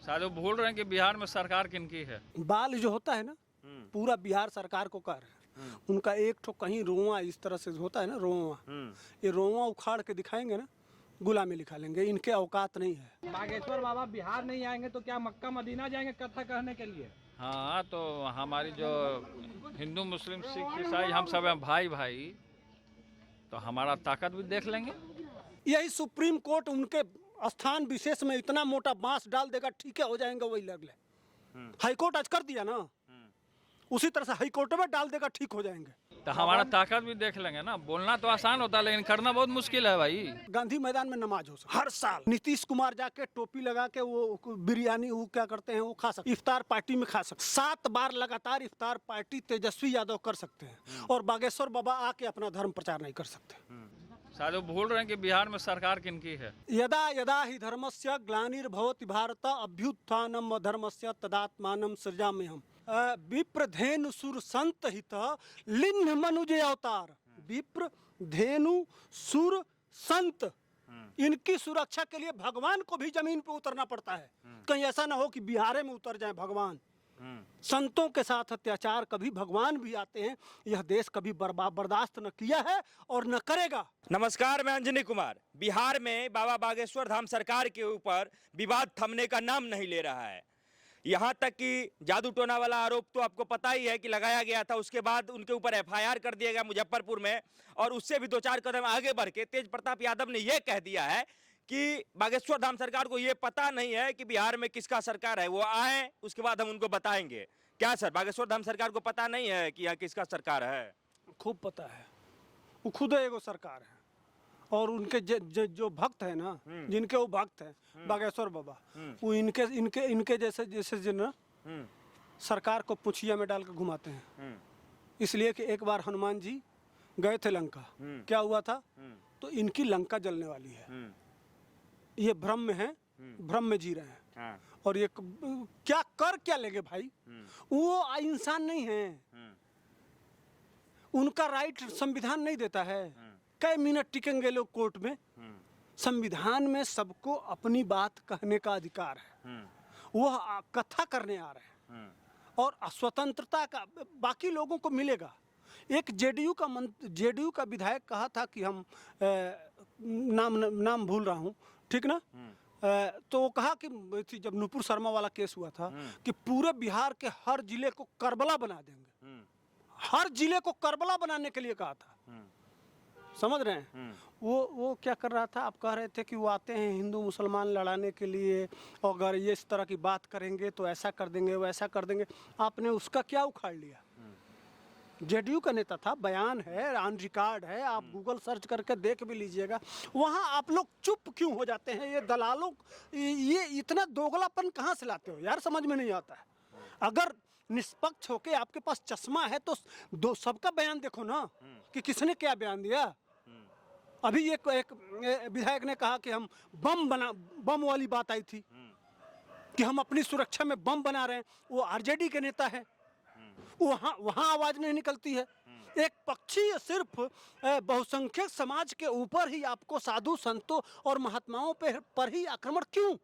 शायद वो भूल रहे हैं कि बिहार में सरकार किनकी है। बाल जो होता है ना, पूरा बिहार सरकार को कर है। उनका एक ठो कहीं रोआ इस तरह से होता है ना, रोआ, ये रोआ उखाड़ के दिखाएंगे ना, गुलामी लिखा लेंगे। इनके औकात नहीं है। बागेश्वर बाबा बिहार नहीं आएंगे तो क्या मक्का मदीना जाएंगे कथा कहने के लिए? हाँ, तो हमारी जो हिंदू मुस्लिम सिख ईसाई हम सब हैं भाई भाई, तो हमारा ताकत भी देख लेंगे। यही सुप्रीम कोर्ट उनके स्थान विशेष में इतना मोटा बांस डाल देगा, ठीक है, हो जाएंगे वही लगले। हाईकोर्ट आज कर दिया ना, उसी तरह से हाईकोर्ट में डाल देगा, ठीक हो जाएंगे। तो हमारा ताकत भी देख लेंगे ना। बोलना तो आसान होता है लेकिन करना बहुत मुश्किल है भाई। गांधी मैदान में नमाज हो सकती हर साल। नीतीश कुमार जाके टोपी लगा के वो बिरयानी वो क्या करते हैं वो खा सकते, इफ्तार पार्टी में खा सकते। 7 बार लगातार इफ्तार पार्टी तेजस्वी यादव कर सकते हैं, और बागेश्वर बाबा आके अपना धर्म प्रचार नहीं कर सकते। शायद वो भूल रहे हैं कि बिहार में सरकार किनकी है। यदा यदा हि धर्मस्य ग्लानिर्भवति भारत अभ्युत्थानम अधर्मस्य तदात्मानं सृजाम्यहम्। विप्र धेनु सुर संत हित लिन्ह मनुजे अवतार। विप्र धेनु सुर संत, इनकी सुरक्षा के लिए भगवान को भी जमीन पे उतरना पड़ता है। कहीं ऐसा ना हो कि बिहार में उतर जाए भगवान। संतों के साथ अत्याचार कभी भगवान भी आते हैं। यह देश कभी बर्दाश्त न किया है और न करेगा। नमस्कार, मैं अंजनी कुमार। बिहार में बाबा बागेश्वर धाम सरकार के ऊपर विवाद थमने का नाम नहीं ले रहा है। यहाँ तक कि जादू टोना वाला आरोप तो आपको पता ही है कि लगाया गया था, उसके बाद उनके ऊपर एफआईआर कर दिया गया मुजफ्फरपुर में, और उससे भी 2-4 कदम आगे बढ़ के तेज प्रताप यादव ने यह कह दिया है कि बागेश्वर धाम सरकार को ये पता नहीं है कि बिहार में किसका सरकार है, वो आए उसके बाद हम उनको बताएंगे। क्या सर, बागेश्वर धाम सरकार को पता नहीं है कि यहाँ किसका सरकार है? खूब पता है, वो खुद एगो सरकार है, और उनके जो भक्त है ना, जिनके वो भक्त हैं बागेश्वर बाबा, वो इनके जैसे जिन सरकार को पुछिया में डाल के घुमाते हैं। इसलिए कि एक बार हनुमान जी गए थे लंका, क्या हुआ था, तो इनकी लंका जलने वाली है, ये भ्रम में है, भ्रम में जी रहे हैं। और ये क्या लेंगे भाई, वो इंसान नहीं है, उनका राइट संविधान नहीं देता है। कई मिनट टिकेंगे लोग कोर्ट में? संविधान में सबको अपनी बात कहने का अधिकार है। वो कथा करने आ रहे हैं, और स्वतंत्रता का बाकी लोगों को मिलेगा। एक जेडीयू का विधायक कहा था कि हम नाम भूल रहा हूँ, ठीक ना, तो वो कहा कि जब नुपुर शर्मा वाला केस हुआ था कि पूरे बिहार के हर जिले को करबला बना देंगे। हर जिले को करबला बनाने के लिए कहा था, समझ रहे हैं? वो क्या कर रहा था, आप कह रहे थे कि वो आते हैं हिंदू मुसलमान लड़ाने के लिए, और अगर ये इस तरह की बात करेंगे तो ऐसा कर देंगे वैसा कर देंगे। आपने उसका क्या उखाड़ लिया? जेडीयू का नेता था, बयान है, ऑन रिकॉर्ड है, आप गूगल सर्च करके देख भी लीजिएगा। वहाँ आप लोग चुप क्यों हो जाते हैं? ये दलालों, ये इतना दोगलापन कहाँ से लाते हो यार, समझ में नहीं आता है। अगर निष्पक्ष होके आपके पास चश्मा है तो सबका बयान देखो ना कि किसने क्या बयान दिया। अभी एक विधायक ने कहा कि हम बम वाली बात आई थी कि हम अपनी सुरक्षा में बम बना रहे हैं। वो आरजेडी के नेता है, वहाँ आवाज नहीं निकलती है। एक पक्षी सिर्फ बहुसंख्यक समाज के ऊपर ही आपको साधु संतों और महात्माओं पर ही आक्रमण क्यों?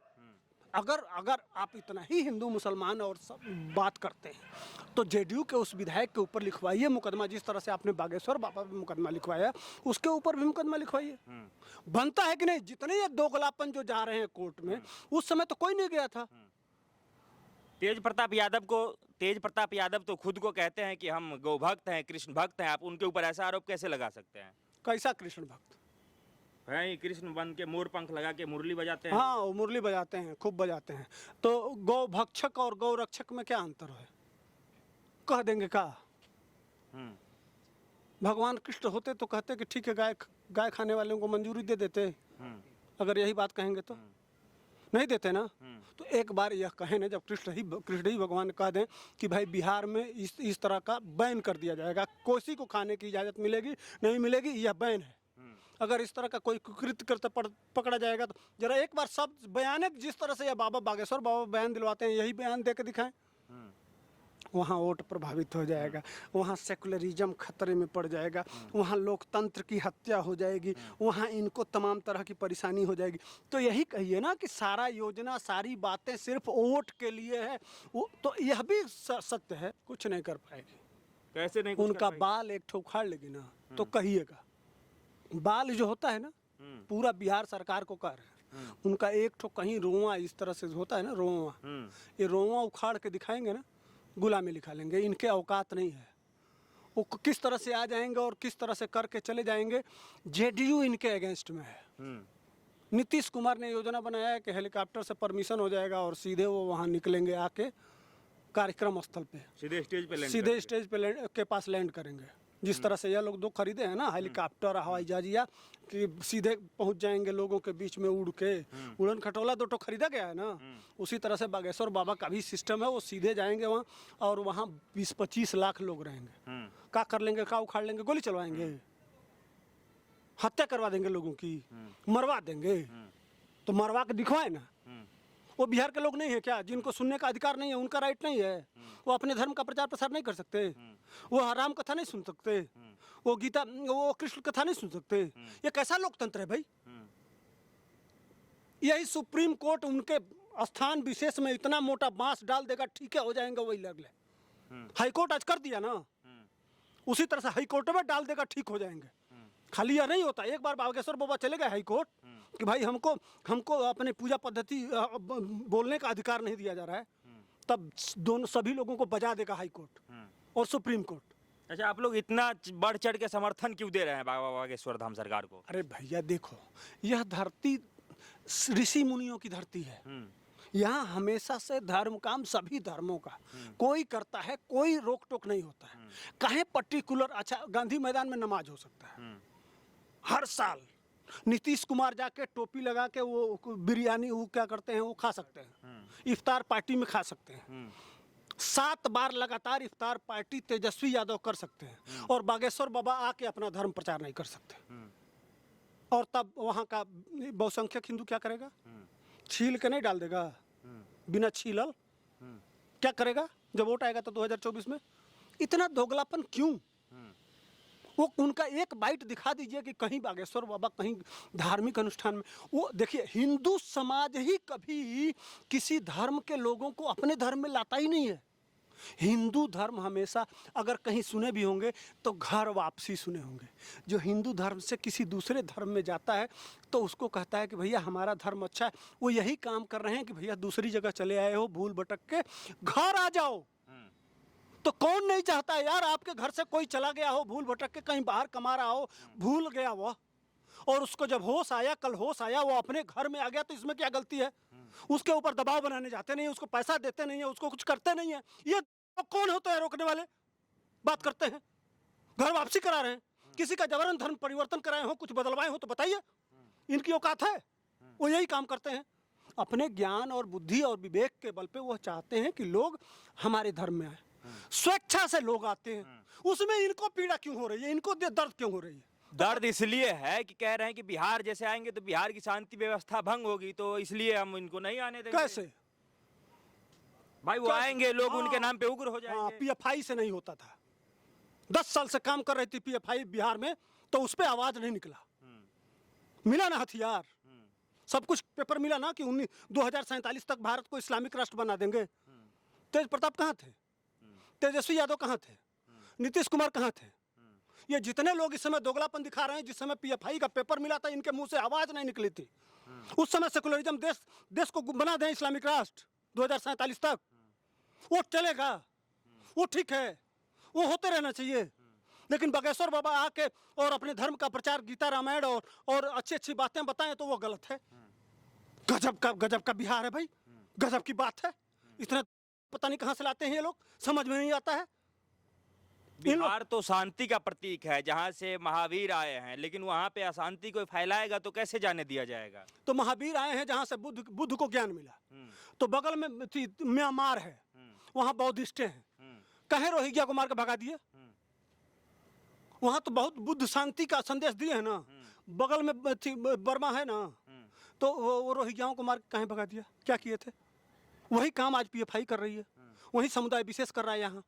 अगर आप इतना ही हिंदू मुसलमान और सब बात करते हैं तो जेडीयू के उस विधायक के ऊपर लिखवाइए मुकदमा। जिस तरह से आपने बागेश्वर बाबा पे मुकदमा लिखवाया, उसके ऊपर भी मुकदमा लिखवाइए। बनता है कि नहीं? जितने ये दोगलापन जो जा रहे हैं कोर्ट में, उस समय तो कोई नहीं गया था। तेज प्रताप यादव तो खुद को कहते हैं कि हम गौ भक्त हैं, कृष्ण भक्त हैं। आप उनके ऊपर ऐसा आरोप कैसे लगा सकते हैं? कैसा कृष्ण भक्त भाई? कृष्ण बन के मोर पंख लगा के मुरली बजाते हैं। हाँ, वो मुरली बजाते हैं, खूब बजाते हैं। तो गौ भक्षक और गौ रक्षक में क्या अंतर है? कह देंगे का? भगवान कृष्ण होते तो कहते कि ठीक है, गाय खाने वालों को मंजूरी दे देते। अगर यही बात कहेंगे तो नहीं देते ना। तो एक बार यह कहें ना, जब कृष्ण ही भगवान कह दें कि भाई बिहार में इस तरह का बैन कर दिया जाएगा, कोसी को खाने की इजाज़त मिलेगी नहीं मिलेगी, यह बैन है। अगर इस तरह का कोई कुकृत्य करते पकड़ा जाएगा तो जरा एक बार सब बयान, जिस तरह से यह बाबा बागेश्वर बाबा बयान दिलवाते हैं, यही बयान दे के दिखाएं। वहाँ वोट प्रभावित हो जाएगा, वहाँ सेकुलरिज्म खतरे में पड़ जाएगा, वहाँ लोकतंत्र की हत्या हो जाएगी, वहाँ इनको तमाम तरह की परेशानी हो जाएगी। तो यही कहिए ना कि सारा योजना, सारी बातें सिर्फ वोट के लिए है, वो तो यह भी सत्य है, कुछ नहीं कर पाएगी। कैसे नहीं कुछ उनका कर बाल एक ठो उखाड़ लेगी ना तो कहिएगा, बाल जो होता है ना पूरा बिहार सरकार को कर है, उनका एक ठो कहीं रोआ इस तरह से होता है ना रोआ, ये रोआ उखाड़ के दिखाएंगे ना गुलामी लिखा लेंगे, इनके औकात नहीं है। वो किस तरह से आ जाएंगे और किस तरह से करके चले जाएंगे। जेडीयू इनके अगेंस्ट में है। नीतीश कुमार ने योजना बनाया है कि हेलीकॉप्टर से परमिशन हो जाएगा और सीधे वो वहाँ निकलेंगे, आके कार्यक्रम स्थल पे सीधे स्टेज पे सीधे स्टेज पे के पास लैंड करेंगे। जिस तरह से यह लोग दो खरीदे हैं ना हेलीकॉप्टर, हवाई जहाज, या कि सीधे पहुंच जाएंगे लोगों के बीच में उड़ के, उड़न खटोला दो तो खरीदा गया है ना, उसी तरह से बागेश्वर बाबा का भी सिस्टम है। वो सीधे जाएंगे वहाँ और वहाँ 20-25 लाख लोग रहेंगे। क्या कर लेंगे, क्या उखाड़ लेंगे, गोली चलवाएंगे, हत्या करवा देंगे लोगों की, मरवा देंगे। तो मरवा के दिखवाए ना। वो बिहार के लोग नहीं है क्या, जिनको सुनने का अधिकार नहीं है, उनका राइट नहीं है, वो अपने धर्म का प्रचार प्रसार नहीं कर सकते, वो राम कथा नहीं सुन सकते, वो गीता, वो कृष्ण कथा नहीं सुन सकते। ये कैसा लोकतंत्र है भाई। यही सुप्रीम कोर्ट उनके स्थान विशेष में इतना मोटा बांस डाल देगा, ठीक है हो जाएंगे वही लग ले। हाई कोर्ट आज कर दिया ना, उसी तरह से हाई कोर्ट में डाल देगा, ठीक हो जाएंगे। खाली यह नहीं होता, एक बार बागेश्वर बाबा चले गए हाई कोर्ट कि भाई हमको अपने पूजा पद्धति बोलने का अधिकार नहीं दिया जा रहा है, तब दोनों सभी लोगों को बजा देगा हाई कोर्ट और सुप्रीम कोर्ट। अच्छा, आप लोग इतना बढ़ चढ़ के समर्थन क्यों दे रहे हैं बाबा बागेश्वर धाम सरकार को? अरे भैया देखो, यह धरती ऋषि मुनियों की धरती है। यहाँ हमेशा से धर्म काम सभी धर्मों का कोई करता है, कोई रोक टोक नहीं होता है। कहीं पर्टिकुलर, अच्छा गांधी मैदान में नमाज हो सकता है हर साल, नीतीश कुमार जाके टोपी लगा के वो बिरयानी वो क्या करते हैं वो खा सकते हैं, इफ्तार पार्टी में खा सकते हैं। 7 बार लगातार इफ्तार पार्टी तेजस्वी यादव कर सकते हैं और बागेश्वर बाबा आके अपना धर्म प्रचार नहीं कर सकते। और तब वहाँ का बहुसंख्यक हिंदू क्या करेगा, छील के नहीं डाल देगा बिना छीलल, क्या करेगा जब वोट आएगा तो 2024 में। इतना दोगलापन क्यों? वो उनका एक बाइट दिखा दीजिए कि कहीं बागेश्वर बाबा कहीं धार्मिक अनुष्ठान में। वो देखिए, हिंदू समाज ही कभी किसी धर्म के लोगों को अपने धर्म में लाता ही नहीं है। हिंदू धर्म हमेशा, अगर कहीं सुने भी होंगे तो घर वापसी सुने होंगे। जो हिंदू धर्म से किसी दूसरे धर्म में जाता है तो उसको कहता है कि भैया हमारा धर्म अच्छा है। वो यही काम कर रहे हैं कि भैया दूसरी जगह चले आए हो, भूल भटक के घर आ जाओ। तो कौन नहीं चाहता है यार, आपके घर से कोई चला गया हो भूल भटक के, कहीं बाहर कमा रहा हो, भूल गया वो, और उसको जब होश आया, कल होश आया, वो अपने घर में आ गया, तो इसमें क्या गलती है? उसके ऊपर दबाव बनाने जाते नहीं है, उसको पैसा देते नहीं है, उसको कुछ करते नहीं है। ये तो कौन होते हैं रोकने वाले? बात करते हैं, घर वापसी करा रहे हैं, किसी का जबरन धर्म परिवर्तन कराए हो, कुछ बदलवाए हो तो बताइए, इनकी औकात है? वो यही काम करते हैं। अपने ज्ञान और बुद्धि और विवेक के बल पे वो चाहते हैं कि लोग हमारे धर्म में आए। स्वेच्छा से लोग आते हैं, उसमें इनको पीड़ा क्यों हो रही है, इनको दर्द क्यों हो रही है? दर्द इसलिए है कि कह रहे हैं कि बिहार जैसे आएंगे तो बिहार की शांति व्यवस्था भंग होगी, तो इसलिए हम इनको नहीं आने देंगे। कैसे भाई? वो आएंगे, लोग उनके नाम पे उग्र हो जाएंगे। पीएफआई से नहीं होता था। 10 साल से काम कर रही थी पीएफआई बिहार में, तो उस पर आवाज नहीं निकला। मिला ना हथियार, सब कुछ पेपर मिला ना कि 2047 तक भारत को इस्लामिक राष्ट्र बना देंगे। तेज प्रताप कहाँ थे? तेजस्वी यादव कहाँ थे? नीतीश कुमार कहाँ थे? ये जितने लोग इस समय दोगलापन दिखा रहे हैं, जिस समय पीएफआई का पेपर मिला था, इनके मुंह से आवाज नहीं निकली थी। उस समय सेकुलरिज्म देश को बना दें इस्लामिक राष्ट्र 2047 तक, वो चलेगा, वो ठीक है, वो होते रहना चाहिए। लेकिन बागेश्वर बाबा आके और अपने धर्म का प्रचार, गीता रामायण और अच्छी अच्छी बातें बताएं तो वो गलत है। गजब का बिहार है भाई, गजब की बात है। इतना पता नहीं कहां से लाते हैं ये लोग, समझ में नहीं आता है। बिहार तो शांति का प्रतीक है, जहां से महावीर आए हैं, लेकिन वहां पे अशांति को फैलाएगा तो कैसे जाने दिया जाएगा? तो महावीर आए हैं जहां से बुद्ध को ज्ञान मिला, तो बगल में म्यांमार है, वहां बौद्धिस्ट हैं, कहे रोहिंग्या को मार के भगा दिए। वहां तो बहुत बुद्ध शांति का संदेश दिए है ना। बगल में बर्मा है ना, तो वो रोहिंग्याओं को मार के कहीं भगा दिया, क्या किए थे? वही काम आज पीएफआई कर रही है। वही समुदाय विशेष कर रहा है यहाँ।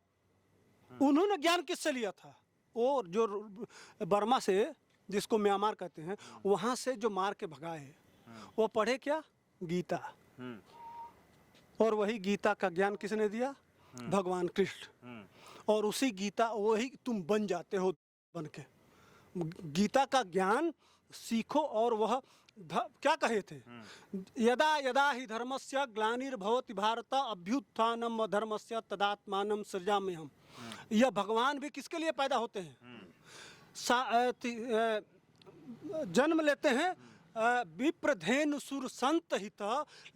उन्होंने ज्ञान किससे लिया था? वो जो बर्मा से, जिसको म्यांमार कहते हैं, वहाँ से जो मार के भगाए, वो पढ़े क्या? गीता। और वही गीता का ज्ञान किसने दिया? भगवान कृष्ण। और उसी गीता, वही तुम बन जाते हो बन के। गीता का ज्ञान सीखो और वह क्या कहे थे? यदा यदा ही धर्मस्य ग्लानिर्भवति भारत अभ्युत्थानम अधर्मस्य तदात्मानं सृजाम्यहम्। यह भगवान भी किसके लिए पैदा होते हैं? जन्म लेते हैं विप्र धेनु सुर संत हित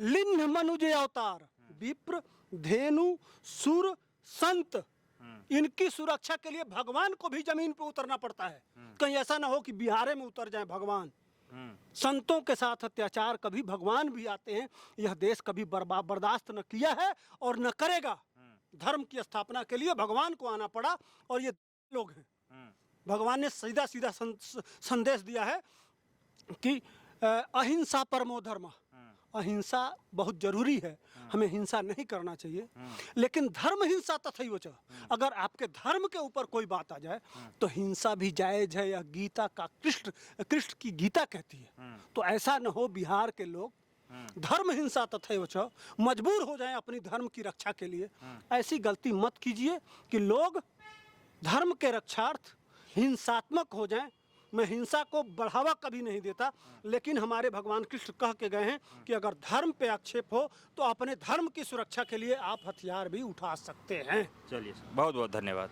लिन्ह मनुजे अवतार। विप्र धेनु सुर संत, इनकी सुरक्षा के लिए भगवान को भी जमीन पे उतरना पड़ता है। कहीं ऐसा ना हो कि बिहार में उतर जाए भगवान। संतों के साथ अत्याचार कभी भगवान भी आते हैं। यह देश कभी बर्दाश्त न किया है और न करेगा। धर्म की स्थापना के लिए भगवान को आना पड़ा और ये लोग हैं। भगवान ने सीधा सीधा संदेश दिया है कि अहिंसा परमो धर्म। अहिंसा बहुत जरूरी है, हमें हिंसा नहीं करना चाहिए, लेकिन धर्म हिंसा तथैव च। अगर आपके धर्म के ऊपर कोई बात आ जाए तो हिंसा भी जायज है। यह गीता का कृष्ण की गीता कहती है। तो ऐसा न हो बिहार के लोग धर्म हिंसा तथैव च मजबूर हो जाएं अपनी धर्म की रक्षा के लिए। ऐसी गलती मत कीजिए कि लोग धर्म के रक्षार्थ हिंसात्मक हो जाएं। मैं हिंसा को बढ़ावा कभी नहीं देता, लेकिन हमारे भगवान कृष्ण कह के गए हैं कि अगर धर्म पे आक्षेप हो तो अपने धर्म की सुरक्षा के लिए आप हथियार भी उठा सकते हैं। चलिए, बहुत बहुत धन्यवाद।